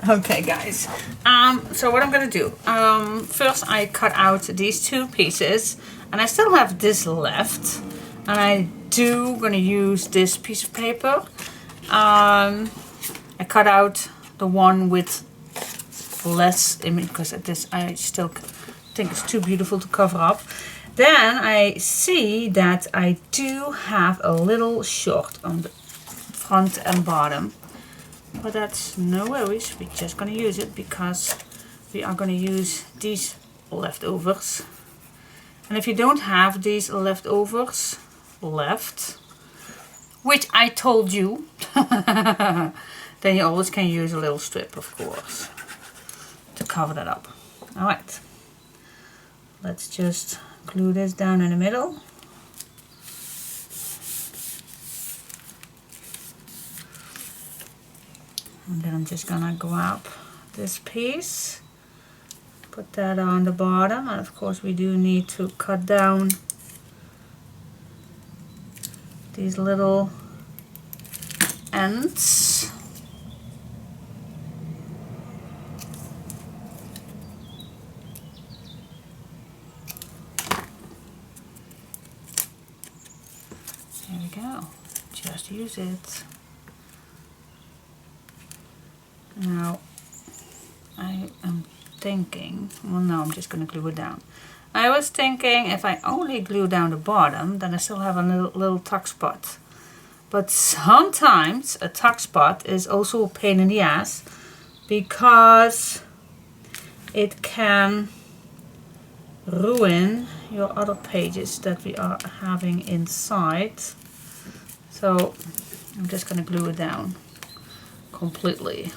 Okay guys, so what I'm gonna do, first I cut out these two pieces and I still have this left, and I do gonna use this piece of paper. I cut out the one with less image because this I still think it's too beautiful to cover up. Then I see that I do have a little short on the front and bottom. But that's no worries, we're just going to use it because we are going to use these leftovers. And if you don't have these leftovers left, which I told you, then you always can use a little strip, of course, to cover that up. Alright, let's just glue this down in the middle. And then I'm just gonna grab this piece, put that on the bottom, and of course we do need to cut down these little ends. There we go, just use it. Now, I am thinking, well no, I'm just going to glue it down. I was thinking if I only glue down the bottom, then I still have a little tuck spot. But sometimes a tuck spot is also a pain in the ass because it can ruin your other pages that we are having inside. So I'm just going to glue it down completely.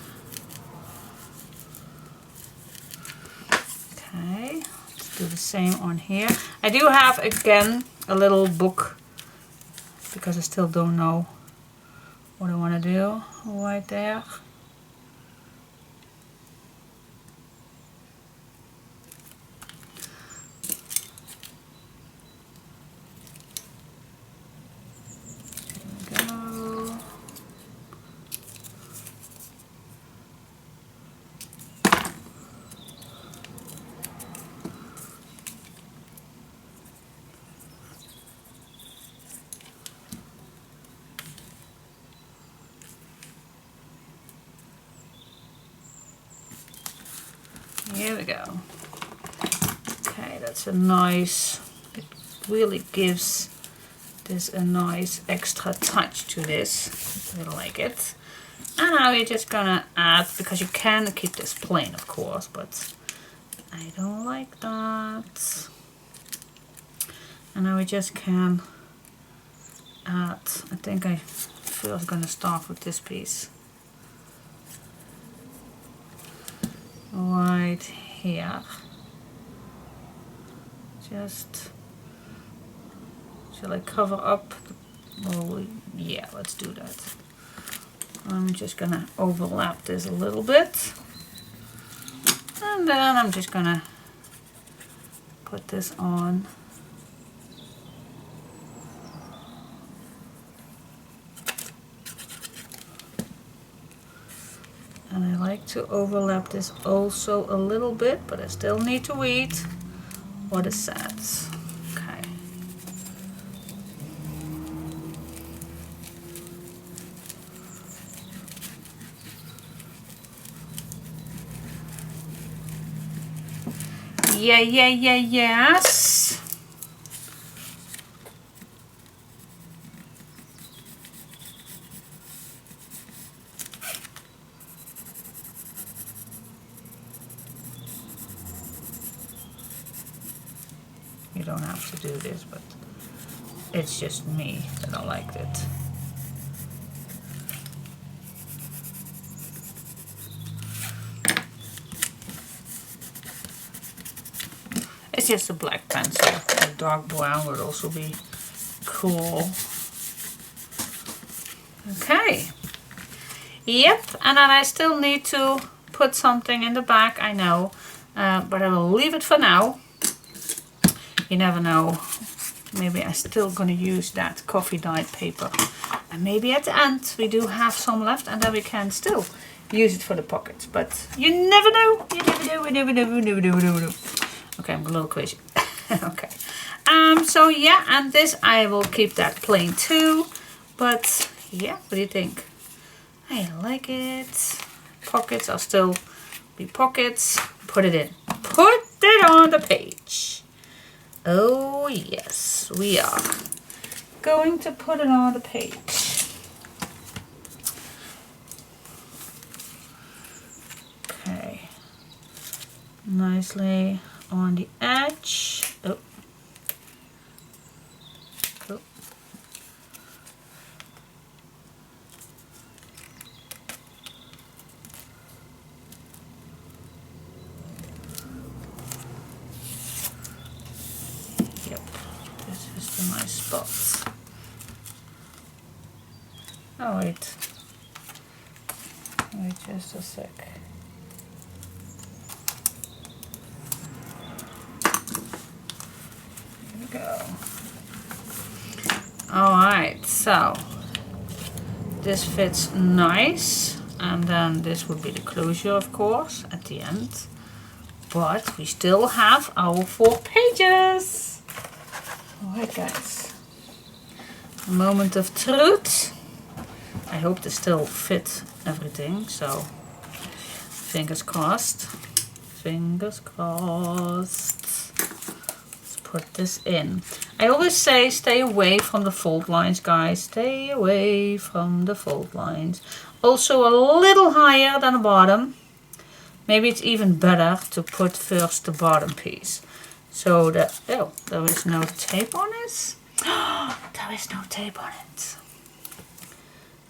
Okay, let's do the same on here. I do have again a little book because I still don't know what I want to do right there. There we go. Here we go. Okay, that's a nice, it really gives this a nice extra touch to this. I like it. And now we're just gonna add, because you can keep this plain of course, but I don't like that. And now we just can add, I think I first gonna start with this piece. Right here. Just, shall I cover up? Oh yeah, let's do that. I'm just gonna overlap this a little bit, and then I'm just gonna put this on. And I like to overlap this also a little bit, but I still need to read what it says. Okay. Yes. You don't have to do this, but it's just me that I liked it. It's just a black pencil. A dark brown would also be cool. Okay. Yep, and then I still need to put something in the back, I know, but I will leave it for now. You never know, maybe I'm still going to use that coffee dyed paper, and maybe at the end we do have some left, and then we can still use it for the pockets, but you never know. You never know. You never know. You never know. You never know. Okay, I'm a little crazy. Okay. So yeah, and this I will keep that plain too. But yeah, what do you think? I like it. Pockets are still be pockets. Put it in. Put it on the page. Oh yes, we are going to put it on the page. Okay. Nicely on the edge. Oh. Oh. Yep, this is the nice spot. Oh wait. Wait just a sec. Go. Alright, so this fits nice, and then this would be the closure, of course, at the end. But we still have our 4 pages. Alright guys, a moment of truth. I hope this still fit everything, so fingers crossed. Fingers crossed. Put this in. I always say stay away from the fold lines, guys. Stay away from the fold lines. Also a little higher than the bottom. Maybe it's even better to put first the bottom piece. So that, oh, there is no tape on it. There is no tape on it.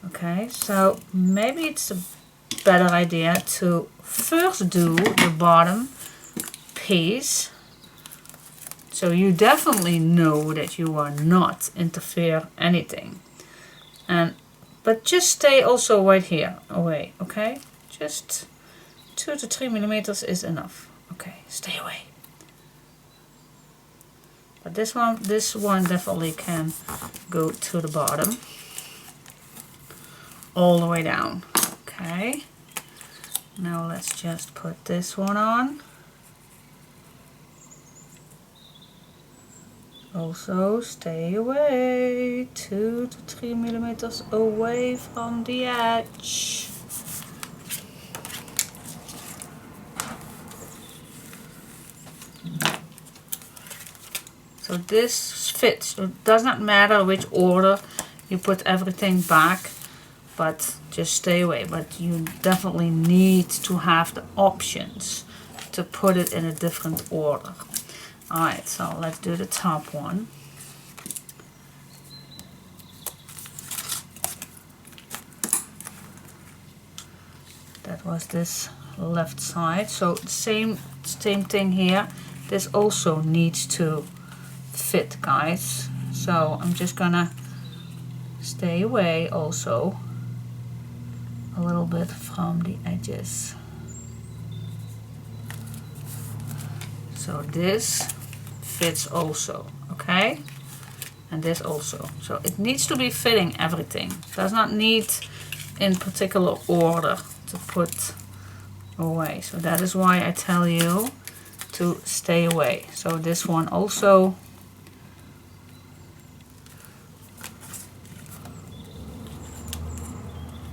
Okay, so maybe it's a better idea to first do the bottom piece. So you definitely know that you are not interfere anything. But just stay also right here away, okay? Just 2 to 3 millimeters is enough. Okay, stay away. But this one definitely can go to the bottom. All the way down. Okay. Now let's just put this one on. Also stay away 2 to 3 millimeters away from the edge. So this fits. It does not matter which order you put everything back, but just stay away. But you definitely need to have the options to put it in a different order. Alright, so let's do the top one. That was this left side. So same thing here. This also needs to fit, guys. So I'm just gonna stay away also a little bit from the edges. So this fits also, okay? And this also. So it needs to be fitting everything. It does not need in particular order to put away. So that is why I tell you to stay away. So this one also.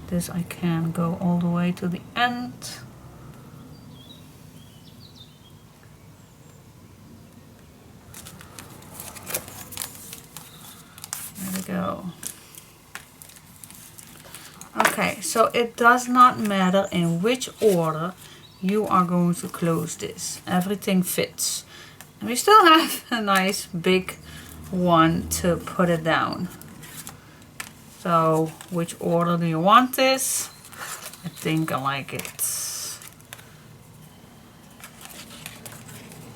This I can go all the way to the end. Go. Okay, so it does not matter in which order you are going to close this. Everything fits. And we still have a nice big one to put it down. So which order do you want this? I think I like it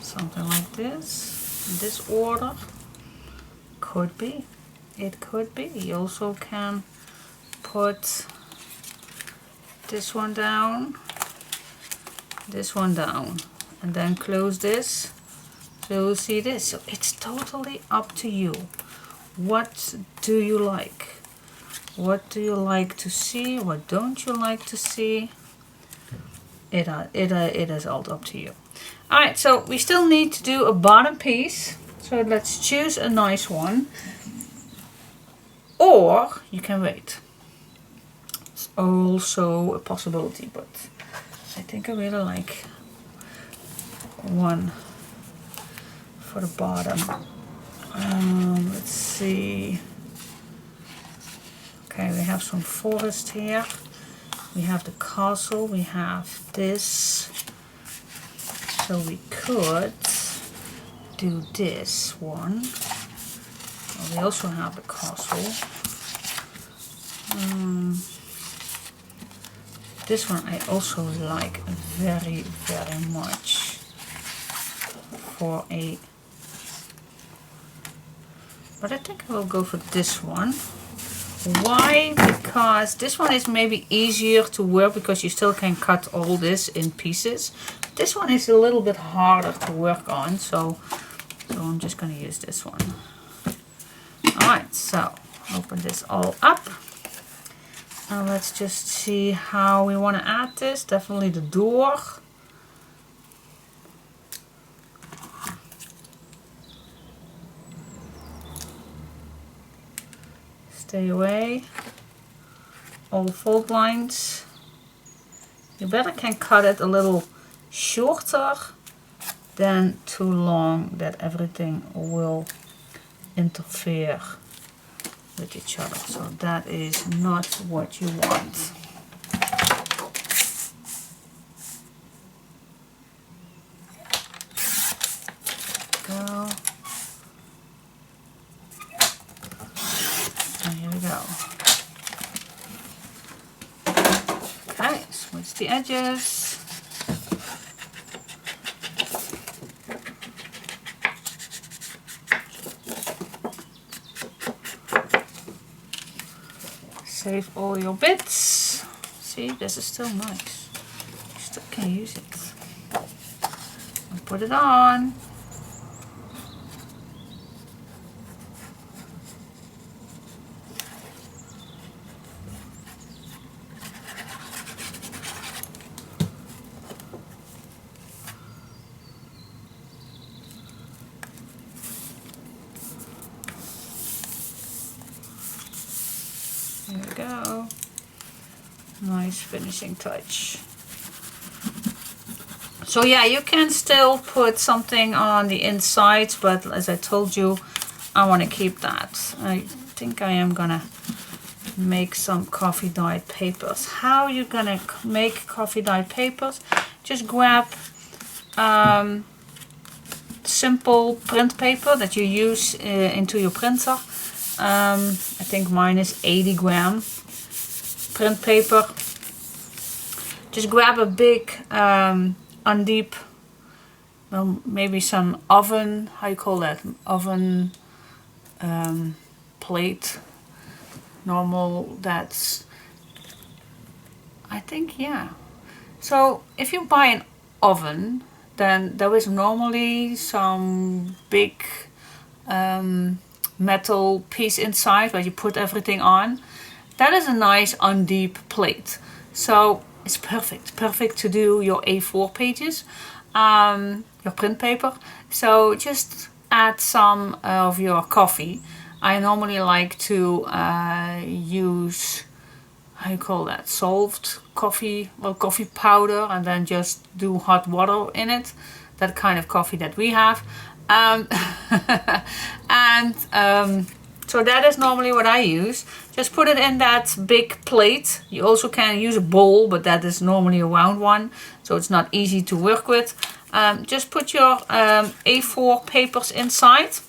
something like this. In this order. Could be. It could be. You also can put this one down, and then close this. So you'll see this. So it's totally up to you. What do you like? What do you like to see? What don't you like to see? it is all up to you. Alright, so we still need to do a bottom piece. So let's choose a nice one. Or you can wait. It's also a possibility, but I think I really like one for the bottom. Let's see. Okay, we have some forest here. We have the castle. We have this. So we could do this one. We also have the castle. This one I also like very, very much for a... But I think I will go for this one. Why? Because this one is maybe easier to work because you still can cut all this in pieces. This one is a little bit harder to work on, so I'm just going to use this one. Alright, so open this all up. And let's just see how we want to add this. Definitely the door. Stay away. All fold lines. You better can cut it a little shorter than too long, that everything will interfere with each other. So that is not what you want. Go. And here we go. Okay, switch the edges. Save all your bits. See, this is still nice. You still can use it. And put it on. There we go. Nice finishing touch. So yeah, you can still put something on the inside, but as I told you, I want to keep that. I think I am gonna make some coffee dyed papers. How are you gonna make coffee dyed papers? Just grab simple print paper that you use into your printer. I think mine is 80 gram print paper. Just grab a big undeep, well, maybe some oven, how you call that, oven plate, normal, that's, I think, yeah. So if you buy an oven, then there is normally some big metal piece inside where you put everything on. That is a nice undeep plate. So it's perfect to do your A4 pages, your print paper. So just add some of your coffee. I normally like to use, how you call that, solved coffee, well, coffee powder, and then just do hot water in it. That kind of coffee that we have. So that is normally what I use. Just put it in that big plate. You also can use a bowl, but that is normally a round one, so it's not easy to work with. Just put your A4 papers inside,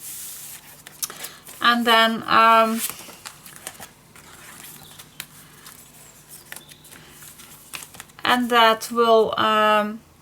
and then that will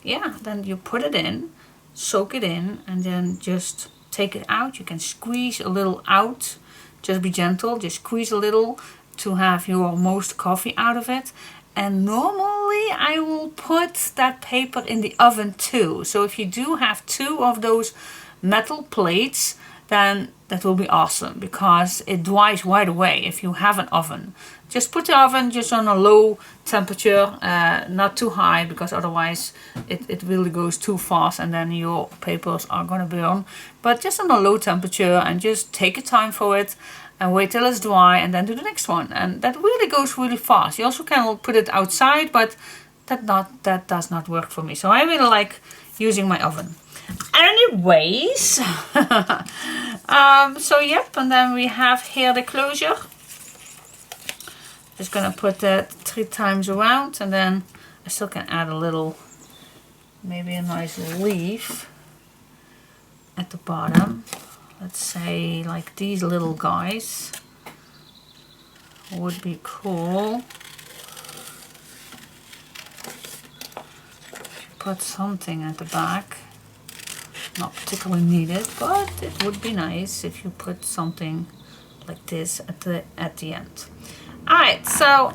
yeah, then you put it in, soak it in, and then just take it out. You can squeeze a little out. Just be gentle, just squeeze a little to have your most coffee out of it. And normally I will put that paper in the oven too. So if you do have two of those metal plates, then that will be awesome, because it dries right away if you have an oven. Just put the oven just on a low temperature, not too high, because otherwise it really goes too fast and then your papers are gonna burn. But just on a low temperature, and just take your time for it and wait till it's dry and then do the next one. And that really goes really fast. You also can put it outside, but that does not work for me. So I really like using my oven. Anyways, so yep, and then we have here the closure. Just gonna put that 3 times around, and then I still can add a little, maybe a nice leaf at the bottom. Let's say like these little guys would be cool. Put something at the back. Not particularly needed, but it would be nice if you put something like this at the end. Alright, so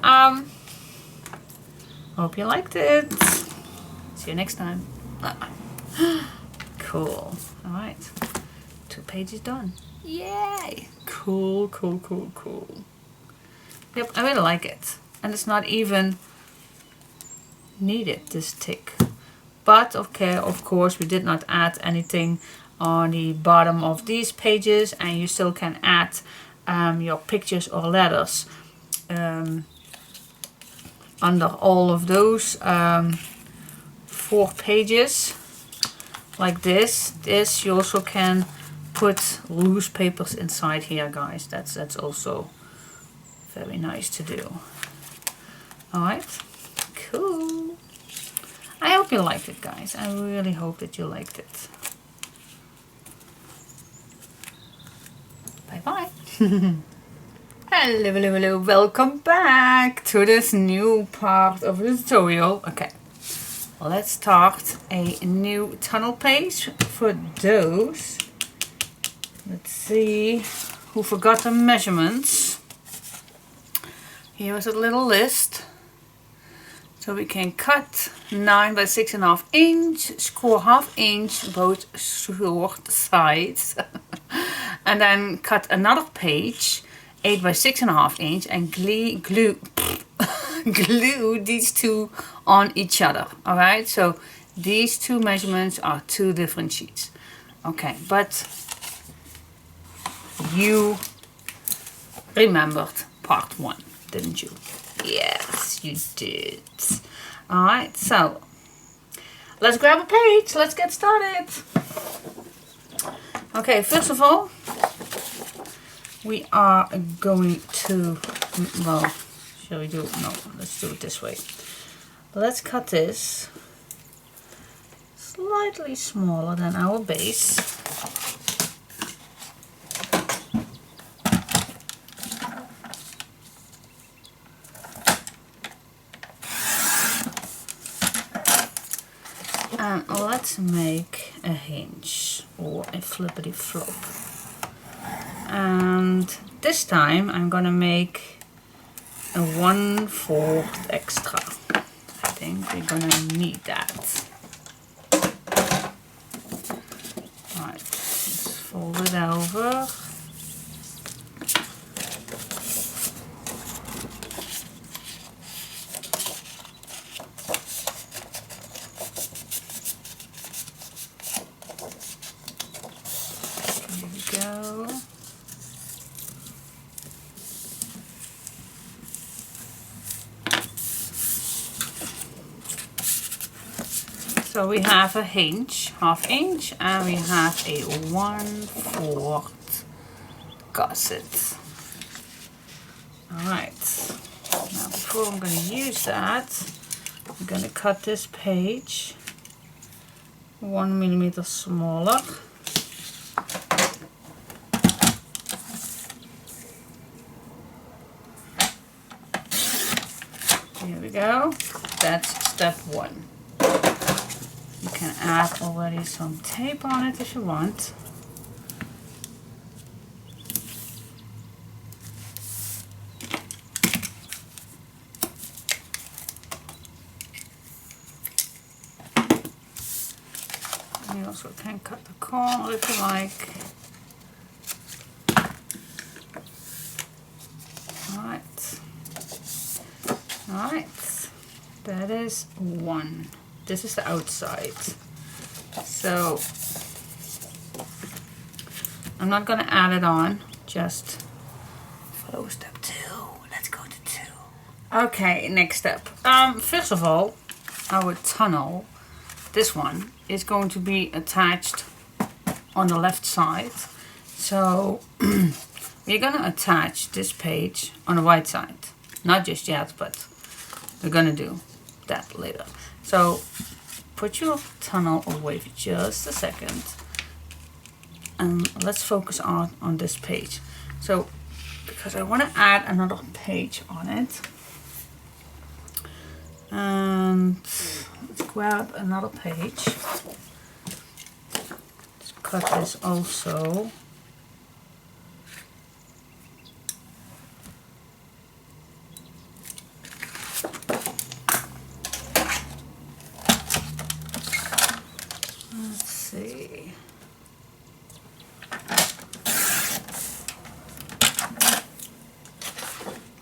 hope you liked it. See you next time. Cool. Alright. 2 pages done. Yay! Cool, cool, cool, cool. Yep, I really like it. And it's not even needed, this thick. But okay, of course, we did not add anything on the bottom of these pages, and you still can add your pictures or letters under all of those 4 pages, like this. This you also can put loose papers inside here, guys. That's also very nice to do. All right, cool. I hope you liked it, guys. I really hope that you liked it. Bye-bye. Hello, hello, hello. Welcome back to this new part of the tutorial. Okay, let's start a new tunnel page. For those, let's see who forgot the measurements. Here is a little list. So we can cut 9 by 6.5 inch, score 1/2 inch both short sides, and then cut another page 8 by 6.5 inch and glue these 2 on each other. All right, so these 2 measurements are 2 different sheets. Okay, but you remembered part 1, didn't you? Yes, you did. Alright, so let's grab a page. Let's get started. Okay, first of all, we are going to, well, shall we do, no, let's do it this way. Let's cut this slightly smaller than our base. And let's make a hinge or a flippity flop. And this time I'm gonna make a 1/4 extra. I think we're gonna need that. Right, just fold it over. Go. So we have a hinge, 1/2 inch, and we have a 1/4 gusset. Alright, now before I'm going to use that, I'm going to cut this page 1 millimeter smaller. Here we go. That's step 1. You can add already some tape on it if you want. You also can cut the corner if you like. that is 1. This is the outside. So I'm not going to add it on, just follow step 2. Let's go to 2. Okay, next step. First of all, our tunnel, this one, is going to be attached on the left side. So we're going to attach this page on the right side. Not just yet, but we're going to do that later. So put your tunnel away for just a second. And let's focus on this page. So, because I want to add another page on it. And let's grab another page. Let's cut this also. Let's see.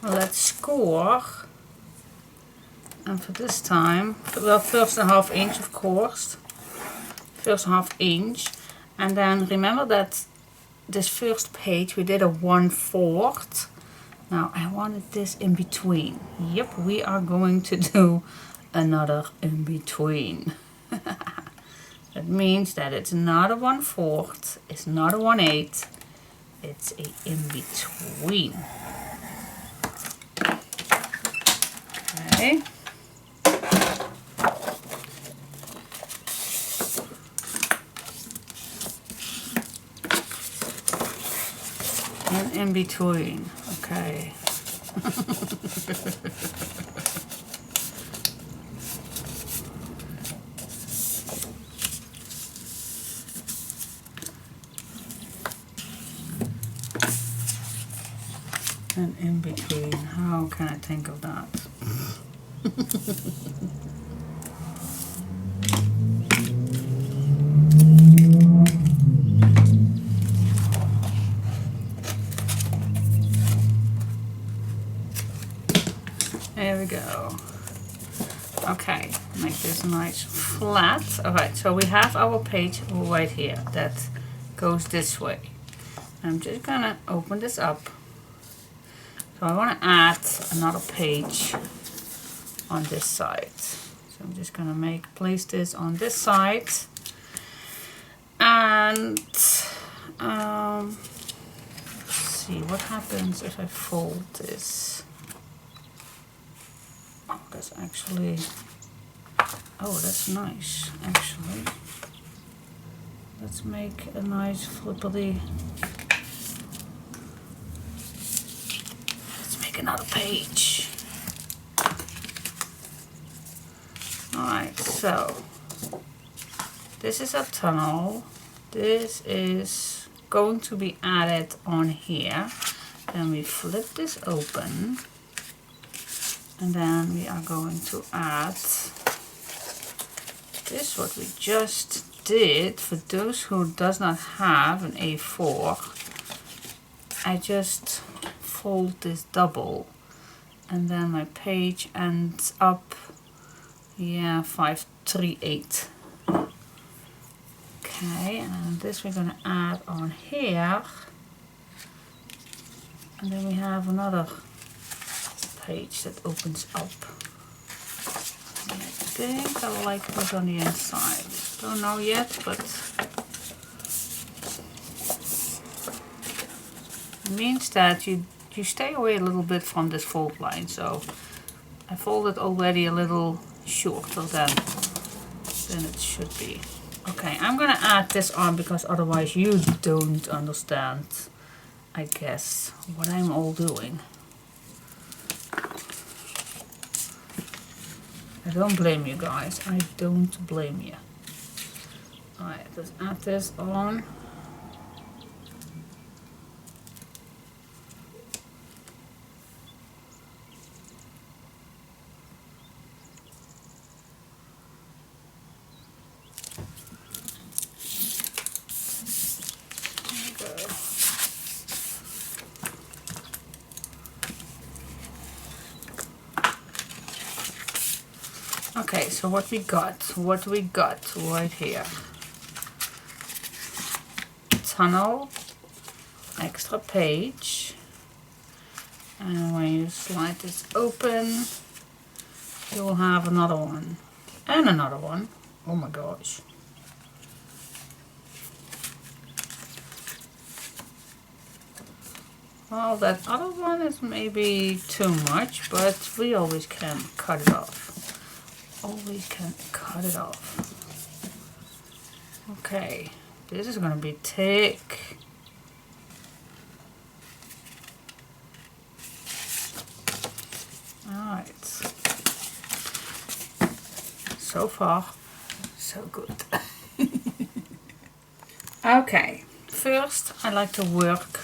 Let's score. And for this time, well, first a half inch, of course. First half inch. And then remember that this first page we did a 1/4. Now I wanted this in between. Yep, we are going to do another in between. That means that it's not a 1/4, it's not a 1/8, it's a in between. Okay. And in between, okay. And in between, how can I think of that? There we go. Okay, make this nice flat. Alright, so we have our page right here that goes this way. I'm just gonna open this up. So I want to add another page on this side. So I'm just gonna place this on this side. And let's see what happens if I fold this. Oh, that's actually, oh, that's nice, actually. Let's make a nice flippity. Let's make another page. Alright, so this is a tunnel. This is going to be added on here. Then we flip this open. And then we are going to add this, what we just did. For those who does not have an A4, I just fold this double. And then my page ends up, yeah, 5/3/8. Okay, and this we're going to add on here. And then we have another page that opens up. I think I like this on the inside. Don't know yet, but it means that you stay away a little bit from this fold line. So I folded already a little shorter than it should be. Okay, I'm gonna add this on because otherwise you don't understand, I guess, what I'm all doing. I don't blame you guys. I don't blame you. Alright, let's add this on. There we go. Okay, so what we got right here. Tunnel, extra page, and when you slide this open, you will have another one, and another one. Oh my gosh. Well, that other one is maybe too much, but we always can cut it off. Always can cut it off. Okay, this is gonna be thick. Alright. So far, so good. Okay, first I like to work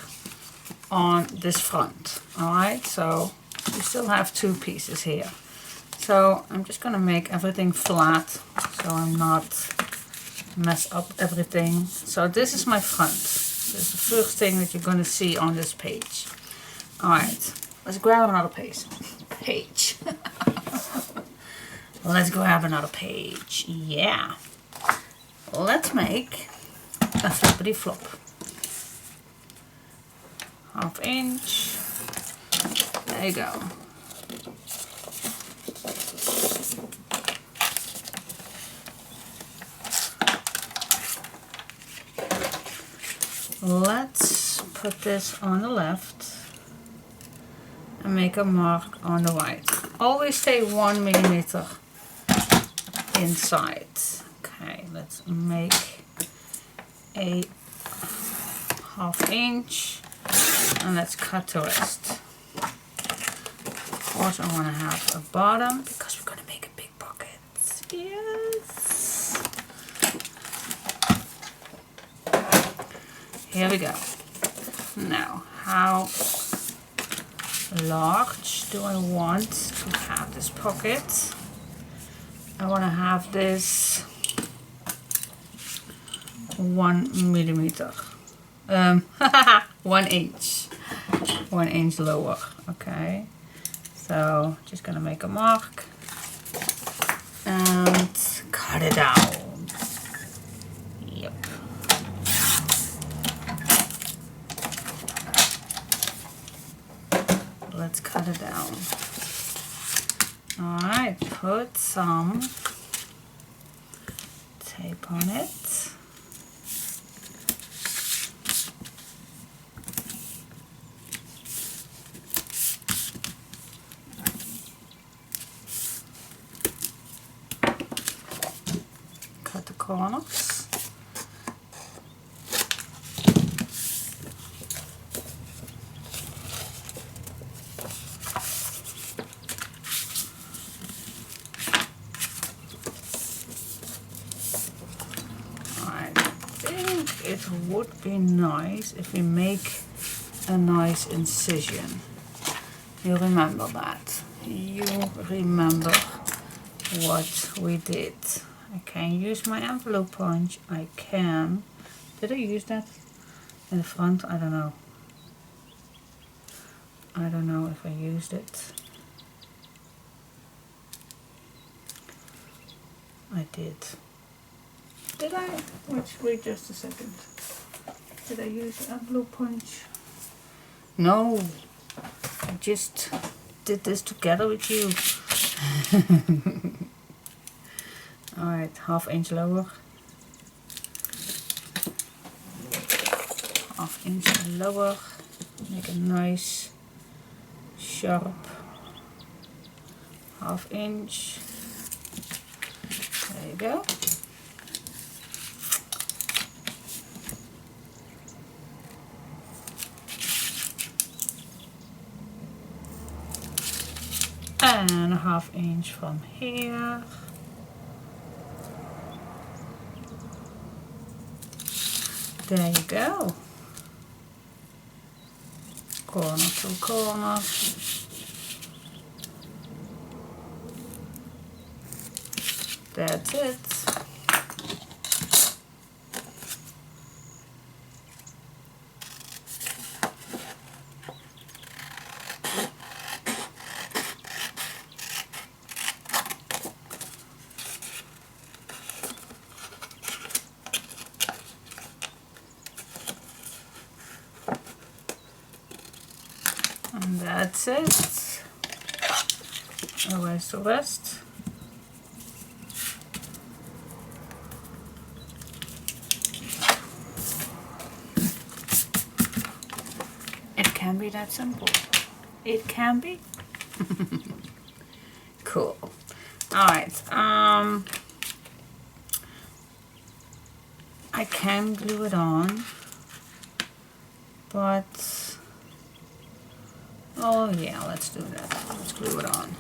on this front. Alright, so we still have two pieces here. So I'm just gonna make everything flat so I'm not mess up everything. So this is my front. This is the first thing that you're gonna see on this page. Alright, let's grab another page. Let's grab another page. Yeah. Let's make a flippity flop. 1/2 inch. There you go. Let's put this on the left and make a mark on the right. Always stay 1 millimeter inside. Okay, let's make a 1/2 inch and let's cut the rest. Of course I want to have a bottom because we're going to make a big pocket. Yes. Here we go. Now, how large do I want to have this pocket? I want to have this 1 millimeter. 1 inch. 1 inch lower. Okay. So, just gonna make a mark and cut it down. Yep. Let's cut it down. Alright, put some tape on it. Cut the corners. It would be nice if we make a nice incision. You remember that. You remember what we did. I can use my envelope punch. I can. Did I use that in the front? I don't know. I don't know if I used it. I did. Did I? Wait just a second. Did I use the envelope punch? No. I just did this together with you. Alright, 1/2 inch lower. 1/2 inch lower. Make a nice, sharp 1/2 inch. There you go. And a 1/2 inch from here. There you go. Corner to corner. That's it. that's it. Where's the rest? It can be that simple. It can be. Cool. Alright, I can glue it on, but oh yeah, let's do that. Let's glue it on.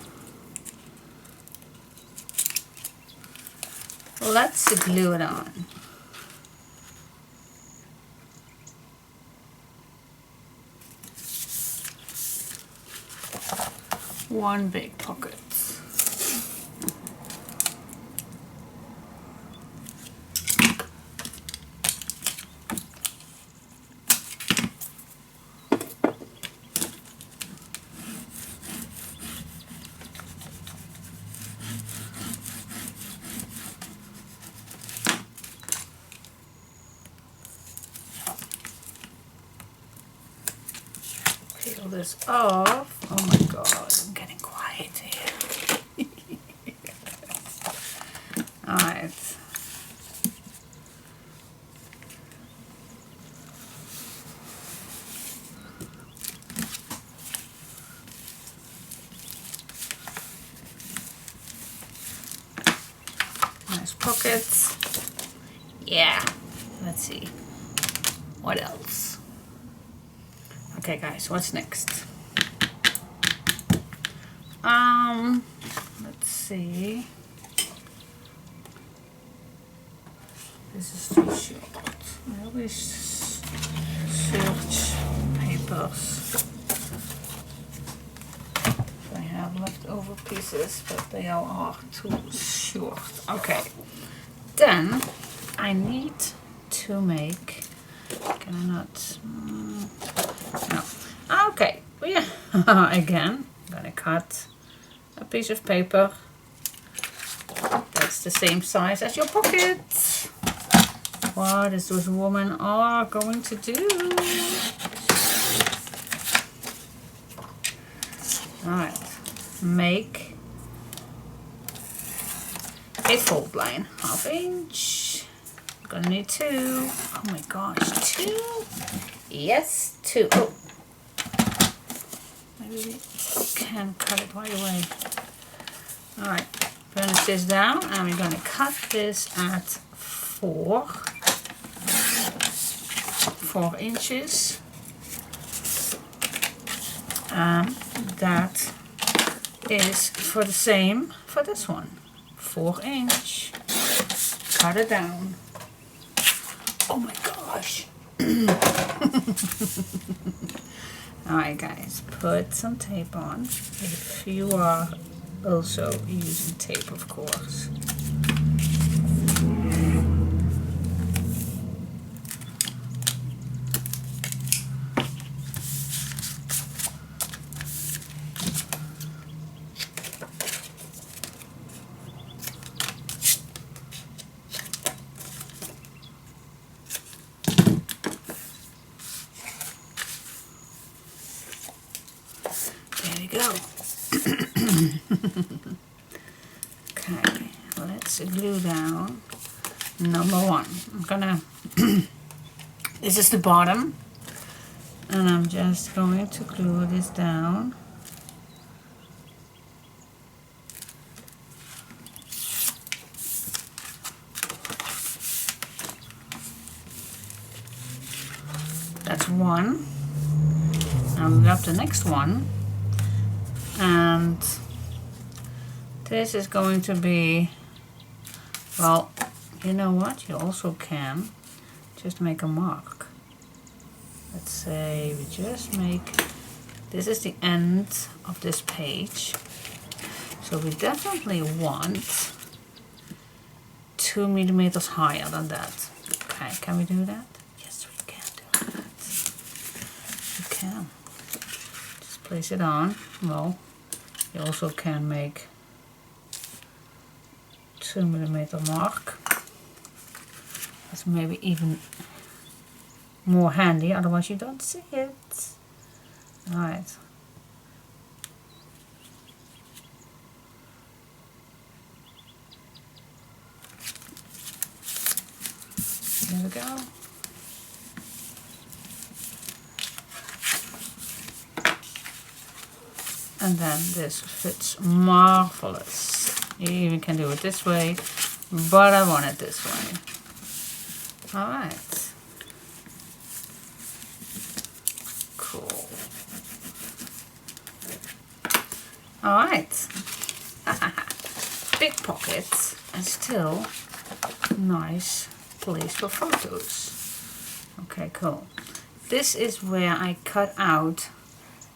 Let's glue it on. One big pocket. Peel this off. Oh my god, I'm getting quiet here. Alright. Nice pockets. Yeah. Let's see. What else? Okay guys, what's next? Let's see. This is too short. I always search papers. I have leftover pieces, but they are too short. Okay. Then I need to make. Can I not? No. Okay. Yeah. Again, I'm gonna cut a piece of paper that's the same size as your pocket. What is this woman are going to do? Alright. Make a fold line, 1/2 inch. Gonna need 2. Oh my gosh, 2? Yes, 2. Oh, maybe we can cut it right away. Alright, finish this down and we're gonna cut this at 4 inches. And that is for the same for this one. 4 inch. Cut it down. Oh my gosh. Alright guys, put some tape on. If you are also using tape, of course. Go. Okay, let's glue down number 1. I'm gonna this is the bottom and I'm just going to glue this down. That's 1. Now we got the next one. And this is going to be, well, you know what, you also can just make a mark. Let's say we just make, this is the end of this page, so we definitely want 2 millimeters higher than that. Okay, can we do that? Yes, we can do that. We can. Just place it on. Well, you also can make 2 millimeter mark. That's maybe even more handy, otherwise you don't see it. Alright, There we go. And then this fits marvelous. You even can do it this way, but I want it this way. Alright. Cool. Alright. Big pockets and still nice place for photos. Okay, cool. This is where I cut out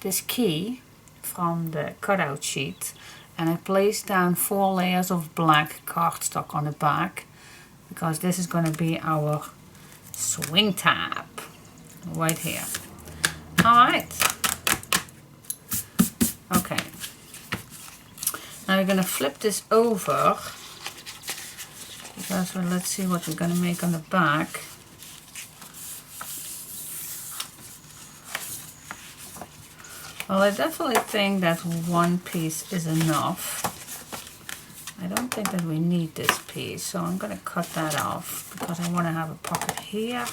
this key from the cutout sheet, and I placed down 4 layers of black cardstock on the back because this is going to be our swing tab right here. Alright. Okay. Now we're going to flip this over because, well, let's see what we're going to make on the back. Well, I definitely think that one piece is enough. I don't think that we need this piece, so I'm going to cut that off because I want to have a pocket here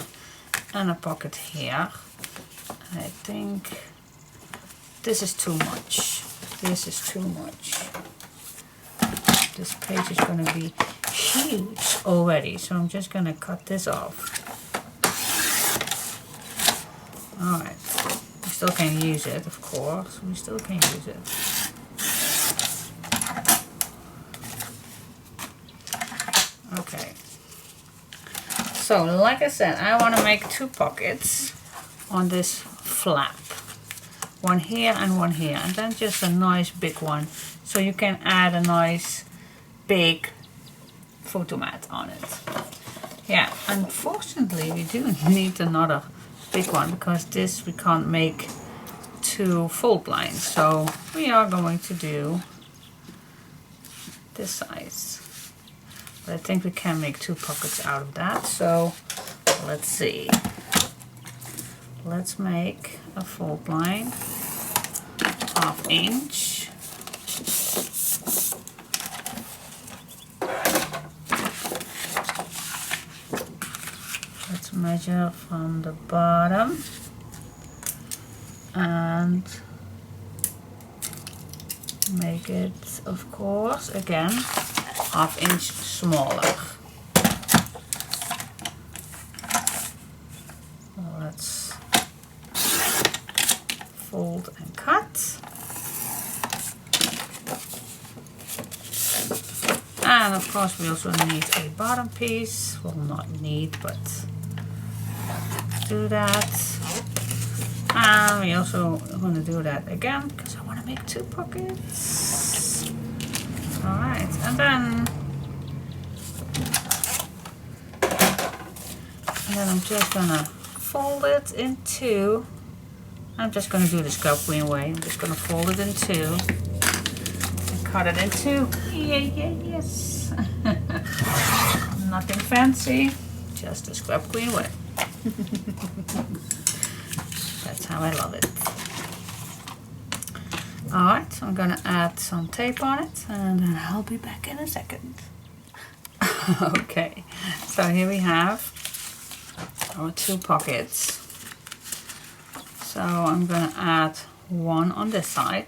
and a pocket here. And I think this is too much. This is too much. This page is going to be huge already, so I'm just going to cut this off. Alright. We still can use it, of course. We still can use it. Okay. So, like I said, I want to make 2 pockets on this flap. One here and one here. And then just a nice big one. So you can add a nice big photo mat on it. Yeah, unfortunately we do need another big one because this we can't make 2 fold lines, so we are going to do this size. But I think we can make 2 pockets out of that, so let's see. Let's make a fold line, 1/2 inch. Let's measure from the bottom and make it, of course, again 1/2 inch smaller. Let's fold and cut. And of course we also need a bottom piece. Well, not need, but do that. And we also want to do that again because I want to make 2 pockets. Alright, and then I'm just gonna fold it in 2. I'm just gonna do the scrap queen way. I'm just gonna fold it in 2 and cut it in 2. Yes. Nothing fancy, just the scrap queen way. That's how I love it. Alright, so I'm gonna add some tape on it and then I'll be back in a second. Okay, so here we have our 2 pockets. So I'm gonna add 1 on this side.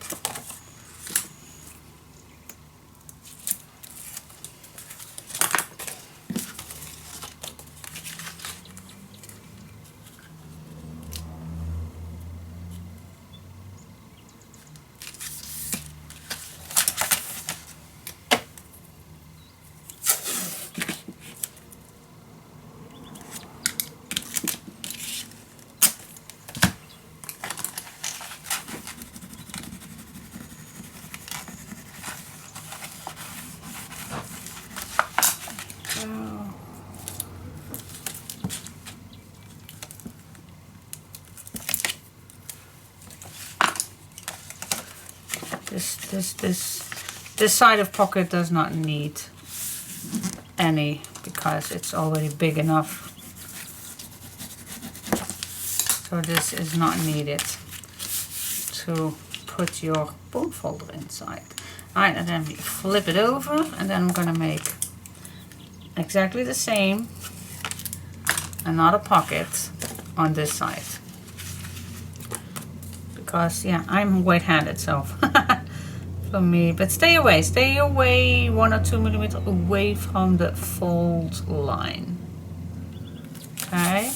This side of pocket does not need any because it's already big enough. So this is not needed to put your bone folder inside. Alright, and then we flip it over and then I'm going to make exactly the same another pocket on this side. Because yeah, I'm white-handed, so for me, but stay away 1 or 2 millimeters away from the fold line. Okay.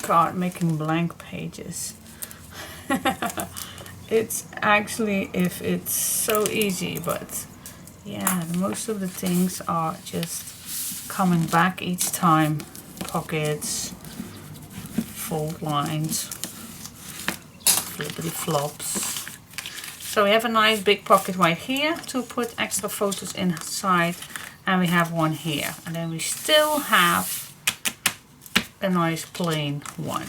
God, making blank pages. It's actually, if it's so easy, but yeah, most of the things are just coming back each time. Pockets, fold lines, flippity flops. So we have a nice big pocket right here to put extra photos inside, and we have one here, and then we still have a nice plain one.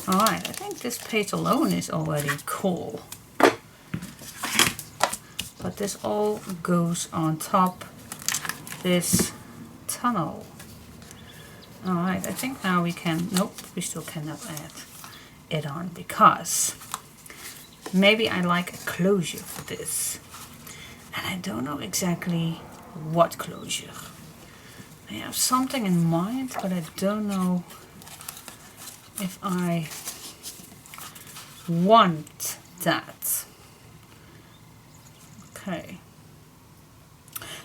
Alright, I think this page alone is already cool. But this all goes on top this tunnel. Alright, I think now we can, nope, we still cannot add it on because maybe I like a closure for this. And I don't know exactly what closure. I have something in mind, but I don't know if I want that. Okay.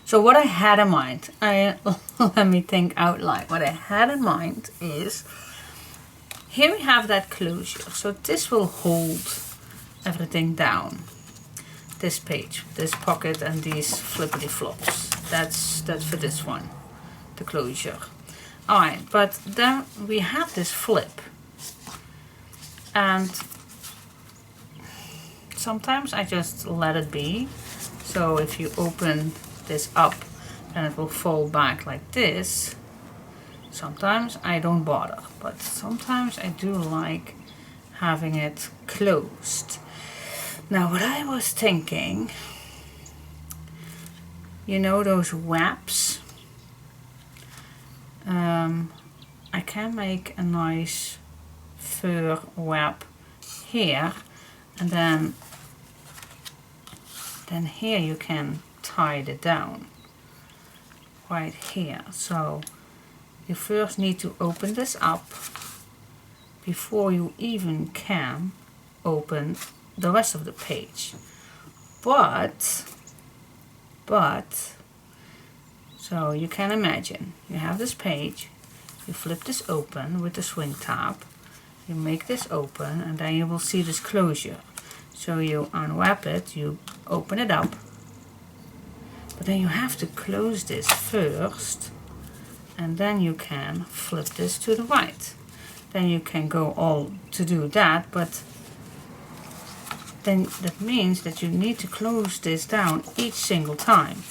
So what I had in mind, let me think out loud. What I had in mind is, here we have that closure. So this will hold everything down. This page, this pocket, and these flippity flops. That's for this one. The closure. Alright, but then we have this flip, and sometimes I just let it be. So if you open this up, then it will fold back like this. Sometimes I don't bother, but sometimes I do like having it closed. Now what I was thinking, you know those wraps? I can make a nice fur wrap here, and then here you can tie it down right here. So you first need to open this up before you even can open the rest of the page. But so you can imagine, you have this page, you flip this open with the swing tab, you make this open, and then you will see this closure. So you unwrap it, you open it up, but then you have to close this first, and then you can flip this to the right. Then you can go all to do that, but then that means that you need to close this down each single time.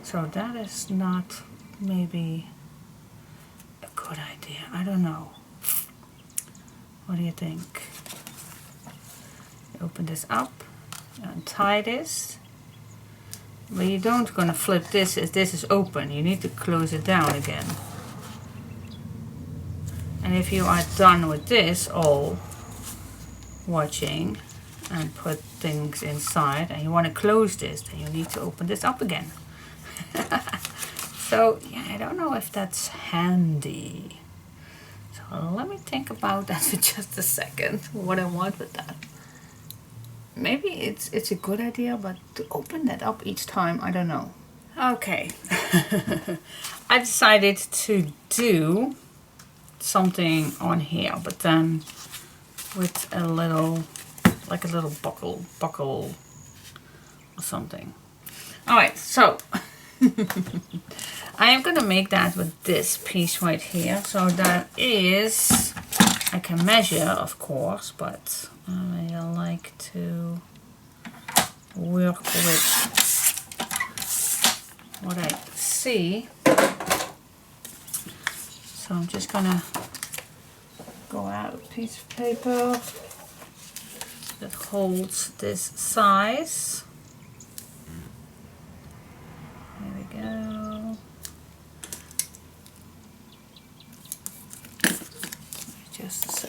So that is not maybe a good idea. I don't know. What do you think? You open this up, untie this. But you don't gonna flip this as this is open. You need to close it down again. And if you are done with this all watching and put things inside and you want to close this, then you need to open this up again. So yeah, I don't know if that's handy. So let me think about that for just a second, what I want with that. Maybe it's a good idea, but to open that up each time, I don't know. Okay, I decided to do something on here, but then with a little, like a little buckle or something. Alright, so I am gonna make that with this piece right here. So that is, I can measure of course, but I like to work with what I see. So I'm just gonna go out a piece of paper that holds this size. There we go.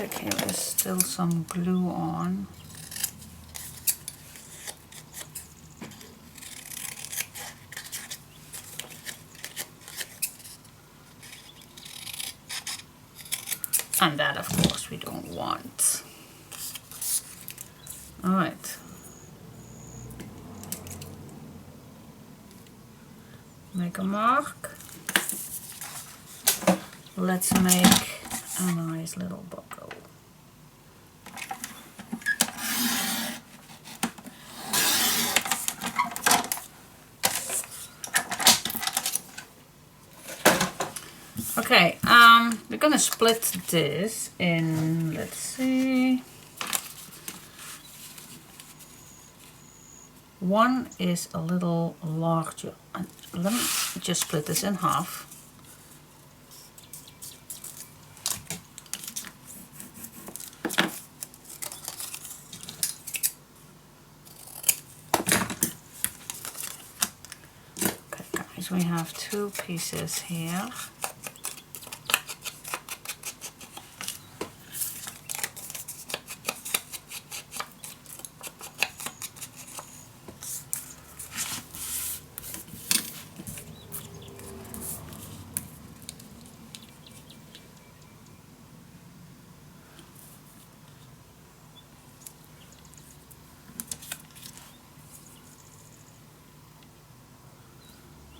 think here is still some glue on. And that, of course, we don't want. All right. Make a mark. Let's make a nice little buckle. Okay, we're gonna split this in, let's see. One is a little larger. Let me just split this in half. Okay, guys, we have two pieces here.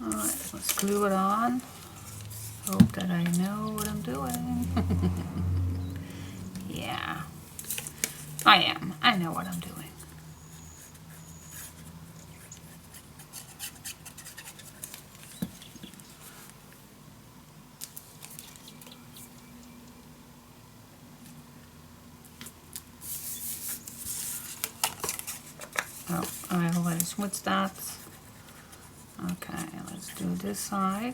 Alright, let's glue it on. Hope that I know what I'm doing. Yeah, I am. I know what I'm doing. Oh, I already switched that. Okay, let's do this side.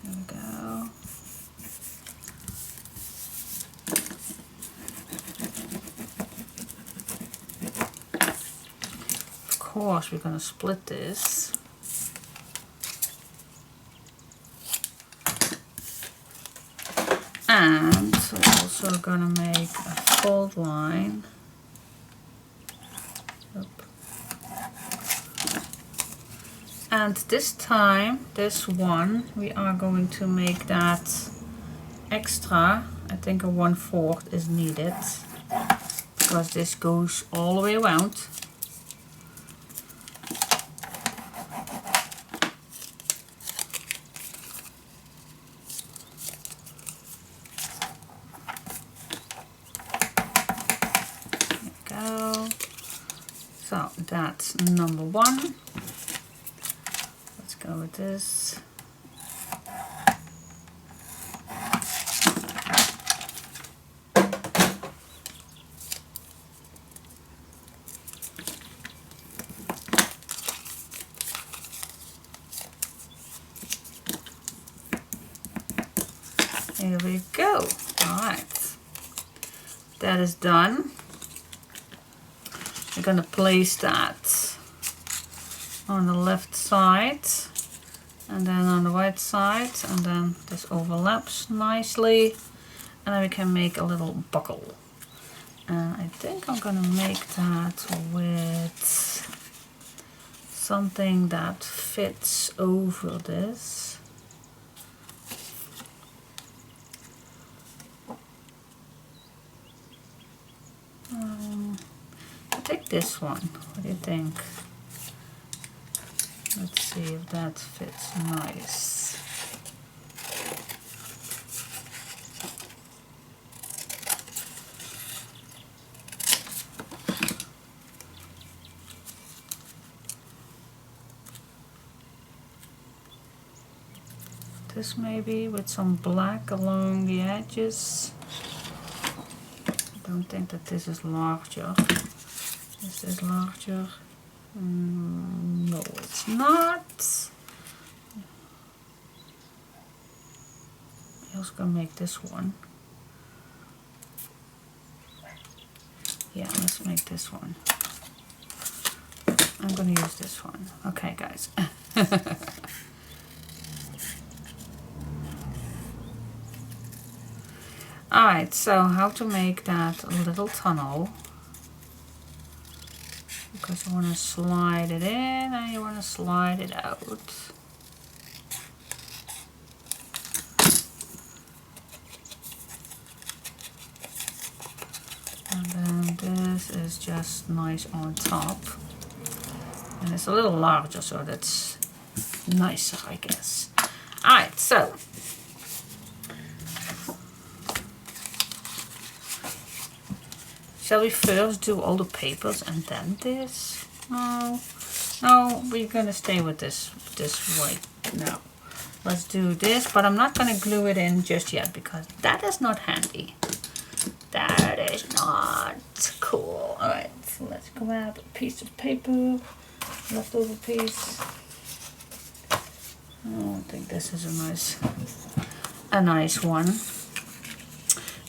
There we go. Of course, we're going to split this. And we're also going to make a fold line. And this time, this one, we are going to make that extra. I think a 1/4 is needed because this goes all the way around. So that's number one. Let's go with this. Here we go. All right, that is done. We're going to place that on the left side and then on the right side, and then this overlaps nicely, and then we can make a little buckle. And I think I'm going to make that with something that fits over this. Take this one. What do you think? Let's see if that fits nice. This maybe with some black along the edges. I don't think that this is larger. Is this larger? No, it's not. I'm also gonna make this one. Yeah, let's make this one. I'm going to use this one. Okay, guys. Alright, so how to make that little tunnel. Because you want to slide it in and you want to slide it out. And then this is just nice on top. And it's a little larger, so that's nicer, I guess. Alright, so shall we first do all the papers and then this? No, we're gonna stay with this right now. Let's do this, but I'm not gonna glue it in just yet because that is not handy. That is not cool. Alright, so let's grab a piece of paper, leftover piece. I don't think this is a nice one.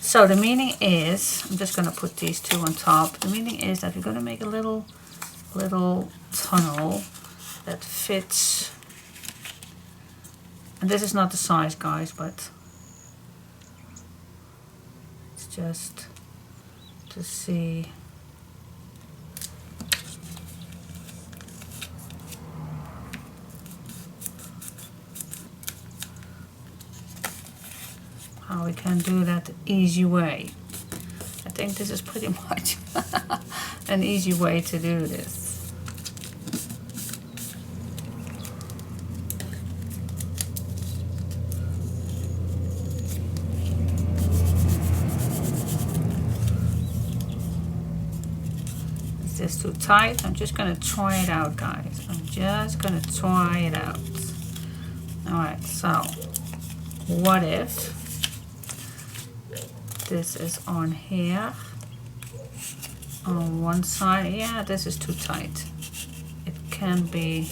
So the meaning is, I'm just going to put these two on top. The meaning is that we're going to make a little tunnel that fits. And this is not the size, guys, but it's just to see. How we can do that the easy way. I think this is pretty much an easy way to do this. Is this too tight? I'm just gonna try it out, guys. I'm just gonna try it out. Alright, so what if this is on here on one side? Yeah, this is too tight. It can be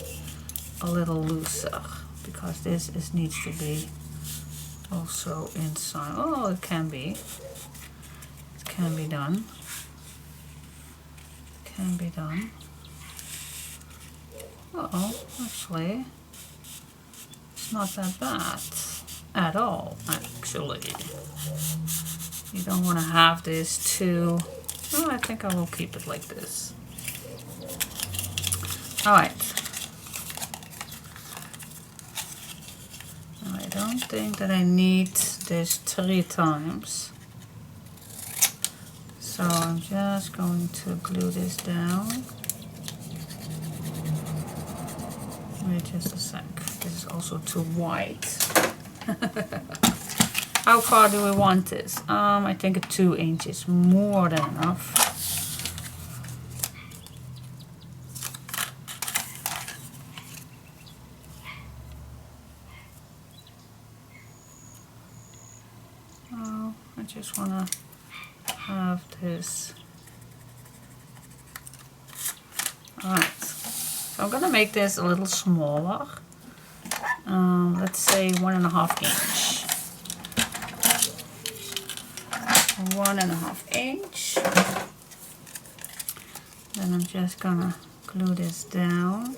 a little looser because this needs to be also inside. Oh, it can be. It can be done. Can be done. Uh-oh, actually, it's not that bad at all, actually. You don't want to have this too. Oh, I think I will keep it like this. Alright. I don't think that I need this 3 times. So I'm just going to glue this down. Wait just a sec. This is also too white. How far do we want this? I think 2 inches, more than enough. Oh, I just want to have this. Alright, so I'm going to make this a little smaller. Let's say 1.5 inch. 1.5 inch. Then I'm just gonna glue this down.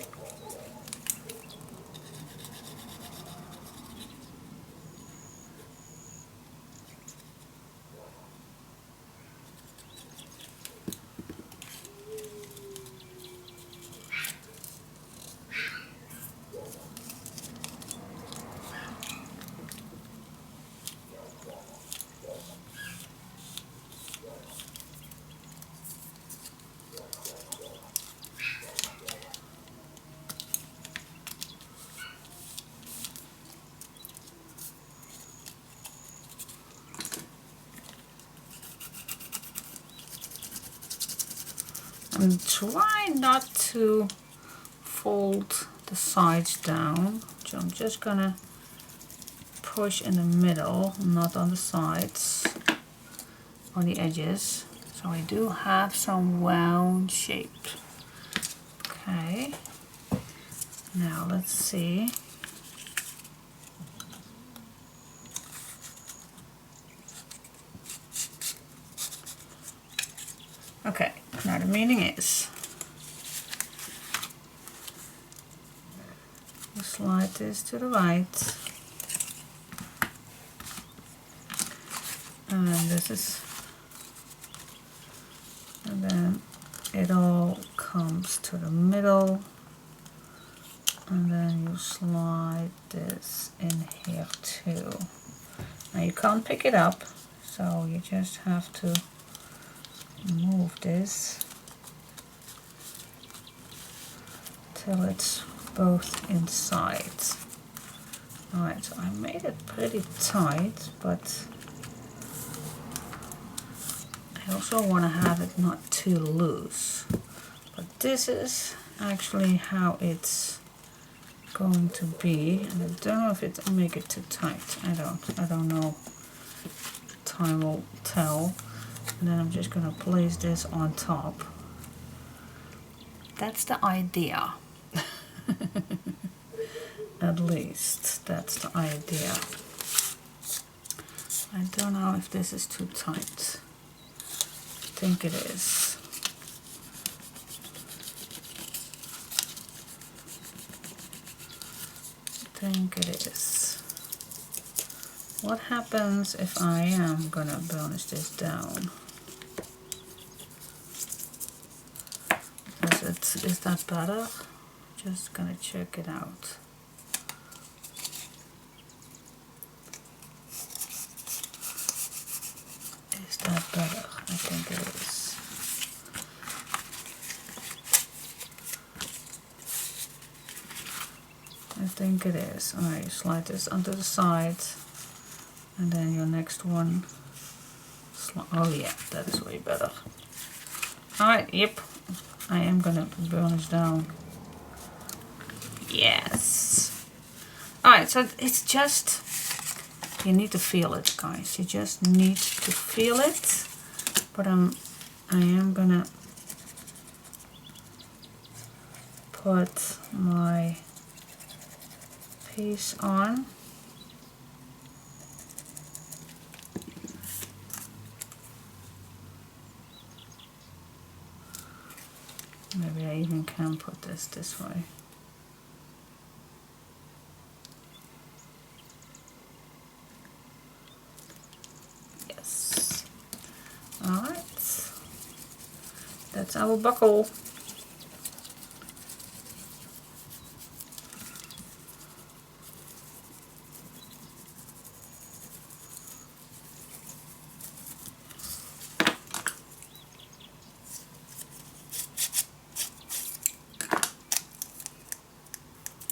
And try not to fold the sides down. So I'm just gonna push in the middle, not on the sides, on the edges. So I do have some round shape. Okay. Now let's see. Okay, now the meaning is slide this to the right. And then this is, and then it all comes to the middle. And then you slide this in here too. Now you can't pick it up, so you just have to move this till it's both inside. Alright, so I made it pretty tight, but I also want to have it not too loose. But this is actually how it's going to be, and I don't know if it'll make it too tight. I don't know. Time will tell. And then I'm just gonna place this on top. That's the idea. At least that's the idea. I don't know if this is too tight. I think it is. I think it is. What happens if I am gonna burnish this down? Is that better? Just gonna check it out. Is that better? I think it is. I think it is. Alright, you slide this onto the side, and then your next one. Oh yeah, that is way better. Alright, yep. I am gonna burnish down. Yes. Alright, so it's just, you need to feel it, guys. You just need to feel it. But I am gonna put my piece on. Maybe I even can put this way. Yes. Alright. That's our buckle.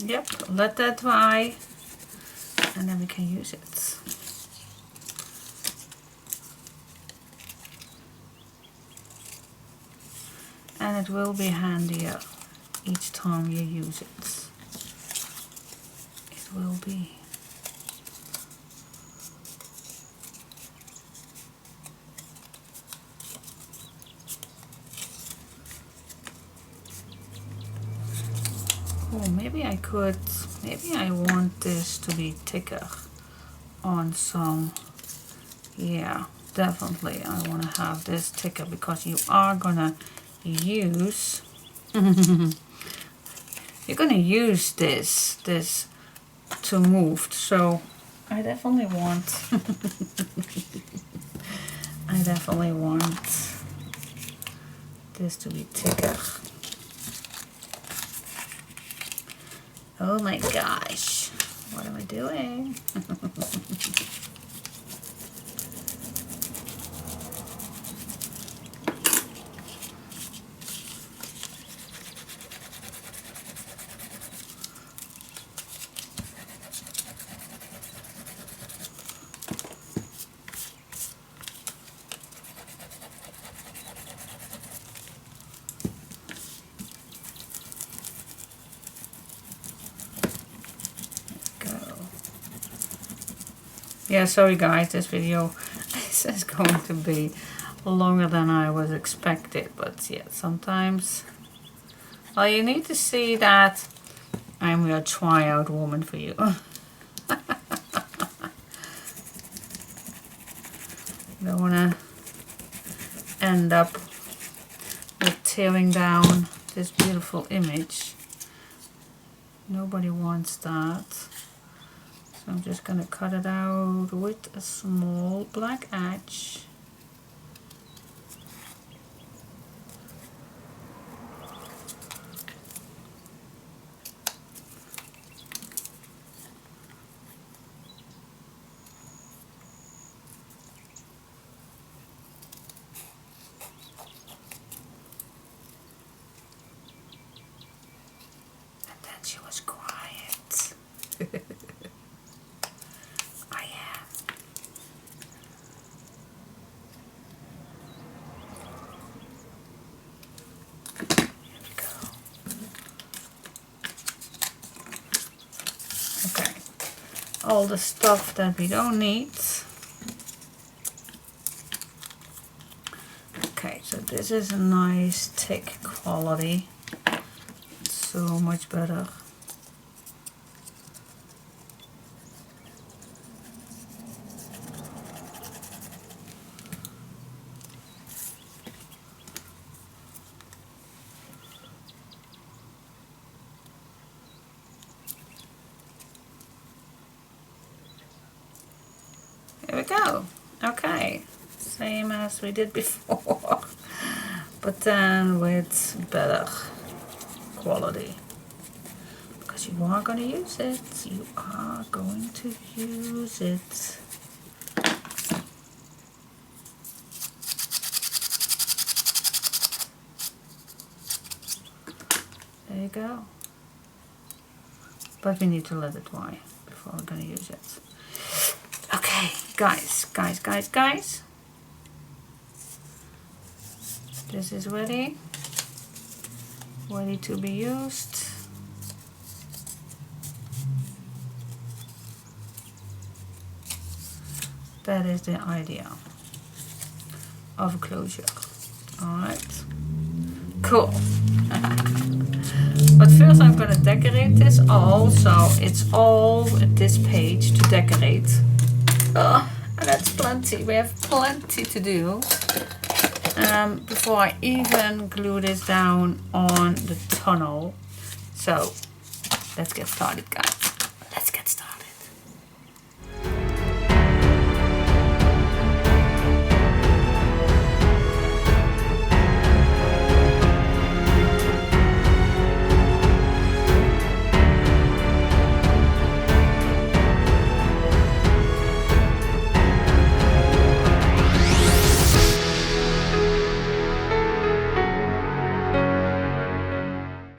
Yep, let that dry, and then we can use it. And it will be handier each time you use it. It will be. Oh, maybe I want this to be thicker on some, yeah, definitely I want to have this thicker because you are gonna use, you're gonna use this to move, so I definitely want, I definitely want this to be thicker. Oh my gosh, what am I doing? Yeah, sorry guys, this video is going to be longer than I was expected, but yeah, sometimes, well, you need to see that I'm a tryout woman for you. Don't want to end up with tearing down this beautiful image. Nobody wants that. So I'm just going to cut it out with a small black edge. She was quiet. I am. Here we go. Okay. All the stuff that we don't need. Okay, so this is a nice thick quality. So much better. Here we go. Okay, same as we did before, but then with better quality. Because you are going to use it. You are going to use it. There you go. But we need to let it dry before we're going to use it. Okay, guys. This is ready to be used. That is the idea of a closure. Alright, cool. But first I'm going to decorate this all, so it's all this page to decorate. And that's plenty. We have plenty to do before I even glue this down on the tunnel. So let's get started, guys.